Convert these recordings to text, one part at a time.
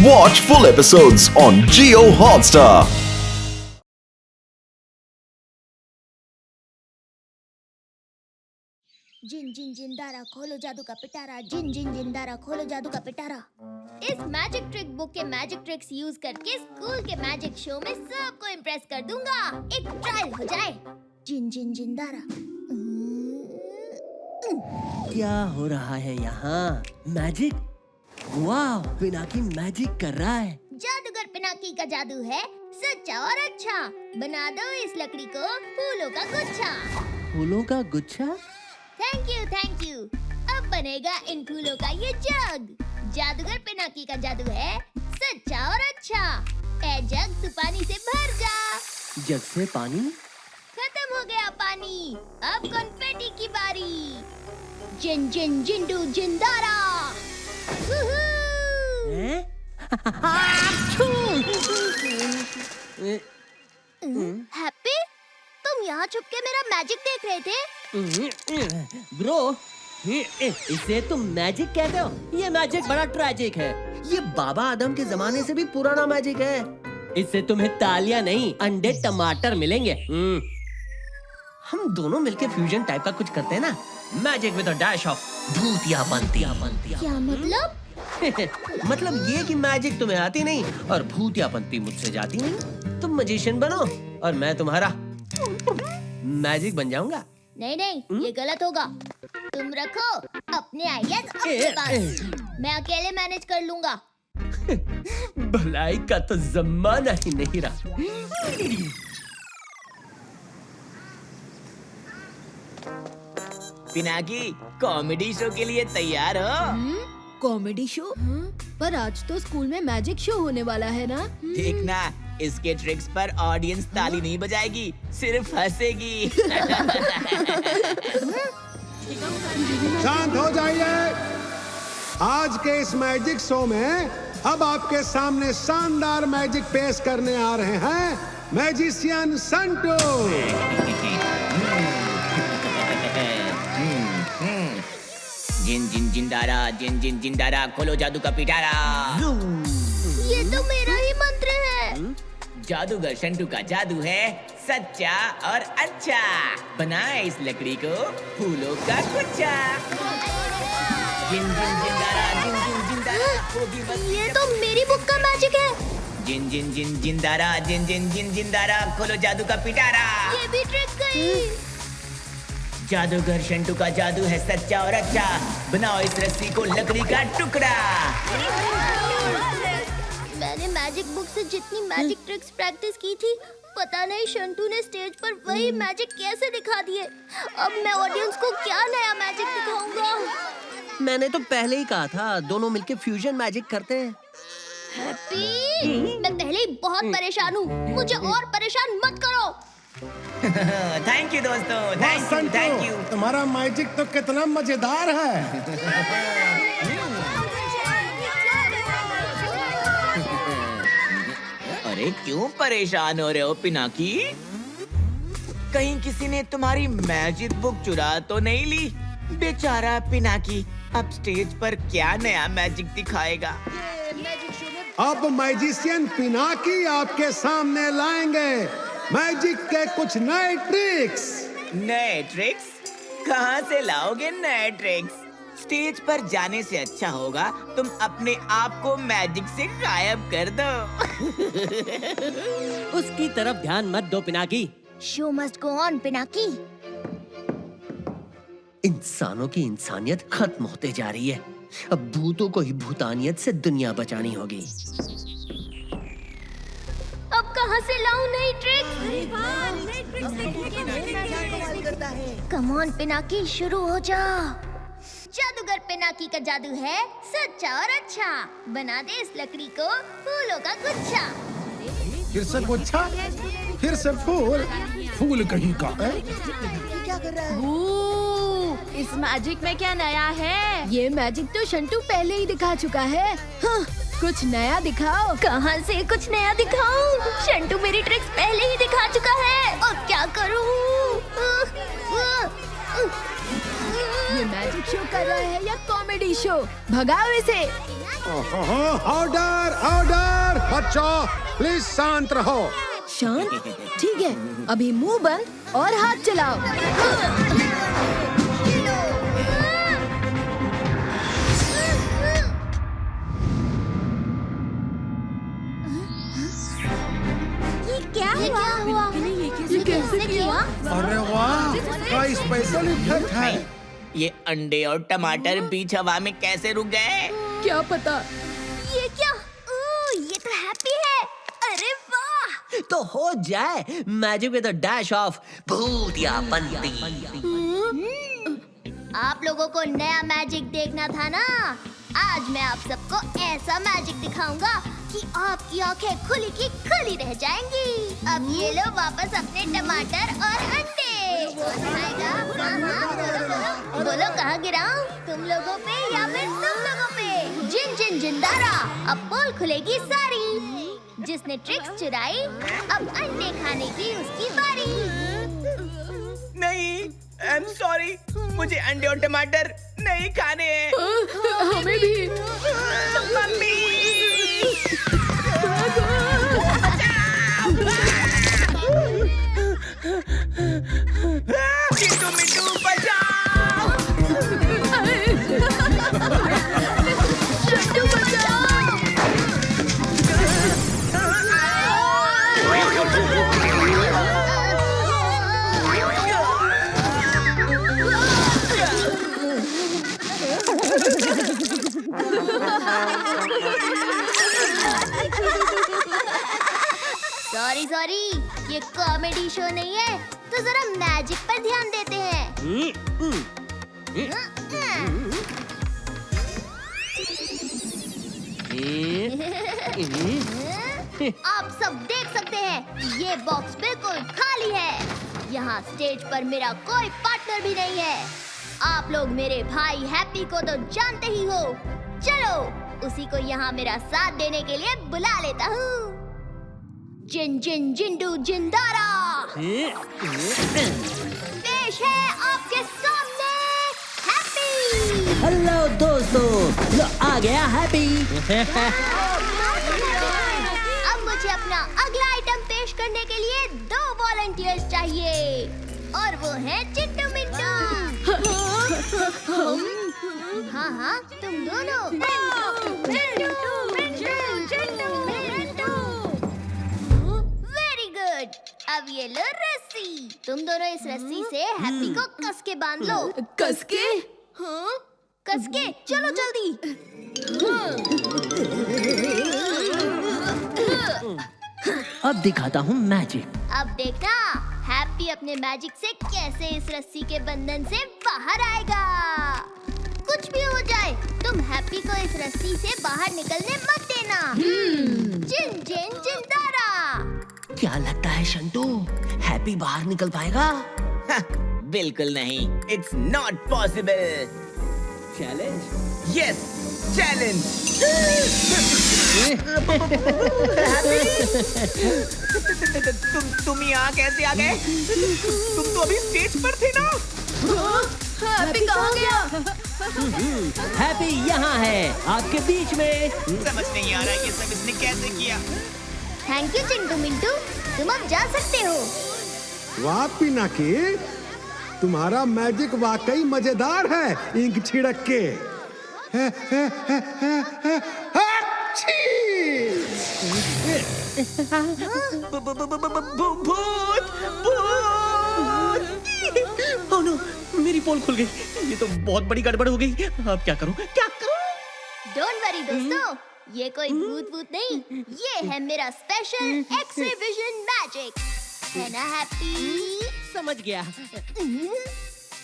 Watch full episodes on Jio Hotstar. जिन जिन जिंदारा खोलो जादू का पिटारा, जिन जिन जिंदारा खोलो जादू का पिटारा। इस मैजिक ट्रिक बुक के मैजिक ट्रिक्स यूज करके स्कूल के मैजिक शो में सबको इम्प्रेस कर दूंगा। एक ट्रायल हो जाए। जिन जिन जिंदारा। क्या हो रहा है यहाँ? मैजिक? वाह, पिनाकी मैजिक कर रहा है। जादूगर पिनाकी का जादू है सच्चा और अच्छा। बना दो इस लकड़ी को फूलों का गुच्छा। फूलों का गुच्छा? Thank you. अब बनेगा इन फूलों का ये जग। जादूगर पिनाकी का जादू है सच्चा और अच्छा। ए जग तू पानी से भर जा। जग से पानी? खत्म हो गया पानी, अब कॉन्फेटी की बारी। जिन जिन जिंडू जिंदारा। हैप्पी, तुम यहाँ छुप के मेरा मैजिक देख रहे थे? ब्रो, इसे तुम मैजिक कहते हो? ये मैजिक बड़ा ट्रेजिक है। ये बाबा आदम के जमाने से भी पुराना मैजिक है। इससे तुम्हें तालियां नहीं, अंडे टमाटर मिलेंगे। हम दोनों मिलके फ्यूजन टाइप का कुछ करते हैं ना, magic with a dash of भूतिया बनती। क्या मतलब? मतलब ये कि मैजिक तुम्हें आती नहीं और भूतिया बनती मुझसे जाती नहीं। तुम मजिशियन बनो और मैं तुम्हारा मैजिक बन जाऊंगा। नहीं, ये गलत होगा। तुम रखो अपने आइडियाज अपने पास। मैं अकेले मैनेज कर लूंगा। भलाई का तो जमाना ही नहीं रहा। पिनाकी, कॉमेडी शो के लिए तैयार हो? Comedy show? पर आज तो स्कूल में मैजिक शो होने वाला है ना? देखना, इसके ट्रिक्स पर ऑडियंस ताली नहीं बजाएगी, सिर्फ हंसेगी। शांत हो जाइए। आज के इस मैजिक शो में अब आपके सामने शानदार मैजिक पेश करने आ रहे हैं मैजिशियन संटू। जिन जिन जिंदारा खोलो जादू का पिटारा। ये तो मेरा ही मंत्र है। जादूगर शंटू का जादू है सच्चा और अच्छा। बनाए इस लकड़ी को फूलों का गुच्छा। जिन जिन जिंदारा होगी बस। ये तो मेरी बुक का मैजिक है। जिन जिंदारा खोलो जादू का पिटारा। ये भी ट्रिक गई। जादूगर शंटू का जादू है सच्चा और अच्छा। बनाओ इस रस्सी को लकड़ी का टुकड़ा। मैंने मैजिक बुक से जितनी मैजिक ट्रिक्स प्रैक्टिस की थी, पता नहीं शंटू ने स्टेज पर वही मैजिक कैसे दिखा दिए। अब मैं ऑडियंस को क्या नया मैजिक दिखाऊंगा? मैंने तो पहले ही कहा था, दोनों मिलके फ्यूजन मैजिक करते हैं। हैप्पी, मैं पहले ही बहुत परेशान हूँ, मुझे और परेशान मत करो। थैंक यू दोस्तों, थैंक यू। तुम्हारा मैजिक तो कितना मजेदार है। अरे क्यों परेशान हो रहे हो पिनाकी? कहीं किसी ने तुम्हारी मैजिक बुक चुरा तो नहीं ली? बेचारा पिनाकी अब स्टेज पर क्या नया मैजिक दिखाएगा? अब मैजिशियन पिनाकी आपके सामने लाएंगे मैजिक के कुछ नए ट्रिक्स। नए ट्रिक्स? कहाँ से लाओगे नए ट्रिक्स? स्टेज पर जाने से अच्छा होगा तुम अपने आप को मैजिक से गायब कर दो। उसकी तरफ ध्यान मत दो Pinaki. Show must go on Pinaki. इंसानों की इंसानियत खत्म होते जा रही है। अब भूतों को ही भूतानियत से दुनिया बचानी होगी। अब कहाँ से लाऊं नई ट्रिक? कम ऑन पिनाकी, शुरू हो जा। जादूगर पिनाकी का जादू है सच्चा और अच्छा। बना दे इस लकड़ी को फूलों का गुच्छा। फिर से गुच्छा, फिर से फूल, फूल कहीं का है। क्या कर रहा है? इस मैजिक में क्या नया है? ये मैजिक तो शंटू पहले ही दिखा चुका है। हाँ, कुछ नया दिखाओ। कहाँ से कुछ नया दिखाऊं? शंटू मेरी ट्रिक्स पहले ही दिखा चुका है। अब क्या करूं? ये मैजिक शो कर रहा है या कॉमेडी शो? भगाओ इसे। ऑर्डर ऑर्डर, बच्चों प्लीज शांत रहो। शांत? ठीक है, अभी मुंह बंद और हाथ चलाओ। ये क्या हुआ? ये कैसे किया? अरे वाह, क्या स्पेशल इफेक्ट है। ये अंडे और टमाटर बीच हवा में कैसे रुक गए? क्या पता। ये क्या? ये तो हैप्पी है। अरे वाह! तो हो जाए magic with a dash of भूतिया पंती। आप लोगों को नया मैजिक देखना था ना? आज मैं आप सबको ऐसा मैजिक दिखाऊंगा कि आपकी आंखें खुली की खुली रह जाएंगी। अब ये लो वापस अपने टमाटर और अंडे। आएगा? हाँ, बोलो कहाँ गिराऊं? तुम लोगों पे या फिर तुम लोगों पे? जिन जिन जिंदारा, अब पोल खुलेगी सारी। जिसने ट्रिक्स चुराई, अब अंडे खाने की उसकी बारी। नहीं, आई एम सॉरी, मुझे अंडे और टमाटर नहीं खाने हैं। हमें भी। मम्मी! चिंटू मिंटू बचाओ! शंटू बचाओ! सॉरी, ये कॉमेडी शो नहीं है, तो जरा मैजिक पर ध्यान देते हैं। आप सब देख सकते हैं कि ये बॉक्स बिल्कुल खाली है। यहाँ स्टेज पर मेरा कोई पार्टनर भी नहीं है। आप लोग मेरे भाई हैप्पी को तो जानते ही हो। चलो उसी को यहाँ मेरा साथ देने के लिए बुला लेता हूँ। जिन जिन जिंडू जिंदारा पेश है आपके सामने हैप्पी। हेलो दोस्तों, लो आ गया हैप्पी। अब मुझे अपना अगला आइटम पेश करने के लिए 2 वॉलंटियर्स चाहिए और वो है चिंटू मिंटू। हाँ, तुम दोनों। Very good. अब ये लो रस्सी। तुम दोनों इस रस्सी से हैप्पी को कस के बांध लो। कस के? हाँ? कस के, चलो जल्दी। अब दिखाता हूँ मैजिक। अब देखना हैप्पी अपने मैजिक से कैसे इस रस्सी के बंधन से बाहर आएगा। कुछ भी हो जाए, तुम हैप्पी को इस रस्सी से बाहर निकलने मत देना। जिन जिन जिंदारा। क्या लगता है शंटू, हैप्पी बाहर निकल पाएगा? बिल्कुल नहीं, it's not possible. Challenge? Yes, challenge. तुम यहाँ कैसे आ गए? तुम तो अभी स्टेज पर थे ना? हैप्पी कहाँ गया? हैप्पी यहाँ है आपके बीच में। समझ नहीं आ रहा ये सब इसने कैसे किया। थैंक यू चिंटू मिंटू, तुम अब जा सकते हो। वाह पिनाकी, तुम्हारा मैजिक वाकई मजेदार है। इंक छिड़क के भूत! ओह नो, मेरी पोल खुल गई। ये तो बहुत बड़ी गड़बड़ हो गई। अब क्या करूं? डोंट वरी दोस्तों, ये कोई भूत नहीं, ये है मेरा स्पेशल एक्स-रे विजन मैजिक। है ना हैप्पी? समझ गया।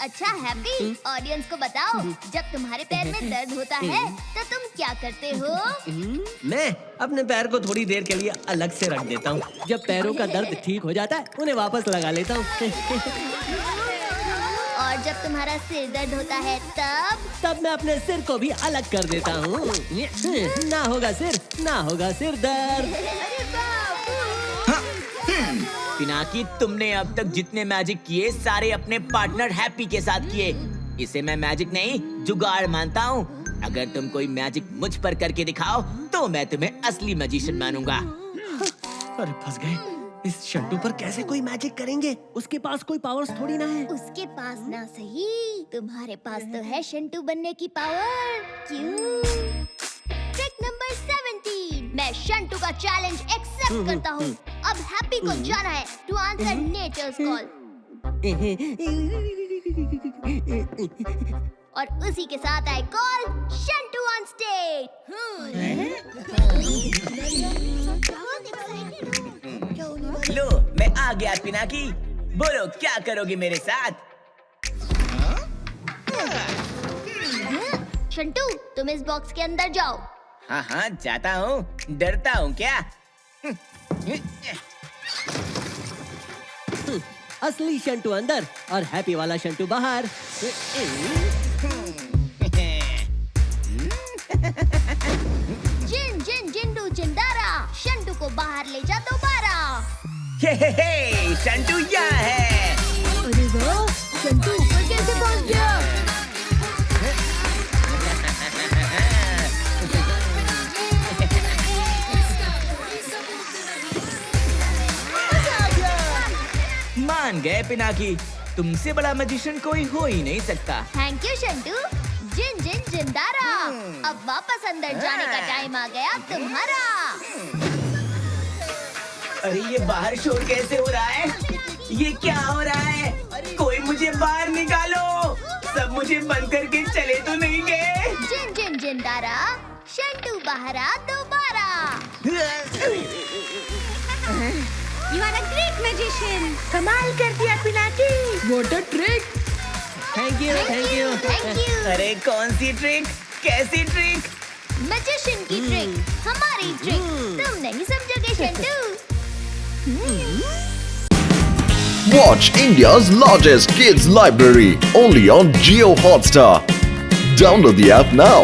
अच्छा हैप्पी, ऑडियंस को बताओ, जब तुम्हारे पैर में दर्द होता है तो तुम क्या करते हो? मैं अपने पैर को थोड़ी देर के लिए अलग से रख देता हूँ। जब पैरों का दर्द ठीक हो जाता है, उन्हें वापस लगा लेता हूँ। और जब तुम्हारा सिर दर्द होता है तब मैं अपने सिर को भी अलग कर देता हूँ। ना होगा सिर दर्द। पिनाकी, तुमने अब तक जितने मैजिक किए सारे अपने पार्टनर हैप्पी के साथ किए। इसे मैं मैजिक नहीं जुगाड़ मानता हूँ। अगर तुम कोई मैजिक मुझ पर करके दिखाओ तो मैं तुम्हें असली मैजिशियन मानूंगा। अरे फंस गए। इस शंटू पर कैसे कोई मैजिक करेंगे? उसके पास कोई पावर्स थोड़ी ना है। उसके पास ना सही, तुम्हारे पास तो है शंटू बनने की पावर। क्यों? ट्रिक नंबर 17, मैं शंटू का चैलेंज एक्सेप्ट करता हूँ। अब हैप्पी को जाना है टू आंसर नेचर्स कॉल, और उसी के साथ I call Shantu on stage. लो मैं आ गया पिनाकी, बोलो क्या करोगे मेरे साथ? शंटू तुम इस बॉक्स के अंदर जाओ। हाँ हाँ जाता हूँ, डरता हूँ क्या? असली शंटू अंदर और हैप्पी वाला शंटू बाहर। जिन जिन जिंडू जिंदारा, शंटू को बाहर ले जा दोबारा। हे, शंटू यहाँ है। अरे वाह, शंटू ऊपर कैसे पहुंच गया? मान गए पिनाकी, तुमसे बड़ा मैजिशियन कोई हो ही नहीं सकता। Thank you Shantu. जिन जिन जिंदारा, अब वापस अंदर जाने का टाइम आ गया तुम्हारा। अरे ये बाहर शोर कैसे हो रहा है? ये क्या हो रहा है? कोई मुझे बाहर निकालो, सब मुझे बंद करके चले तो नहीं गए? जिन जिन जिंदारा, शंटू बाहर आ दोबारा। You are a great magician. कमाल कर दिया Pinaki. What a trick! Thank you, thank you. Thank you. अरे कौन सी ट्रिक? कैसी ट्रिक? मैजिशियन की ट्रिक, हमारी ट्रिक, तुम नहीं समझोगे Shantu. Watch India's largest kids library only on Jio Hotstar. Download the app now.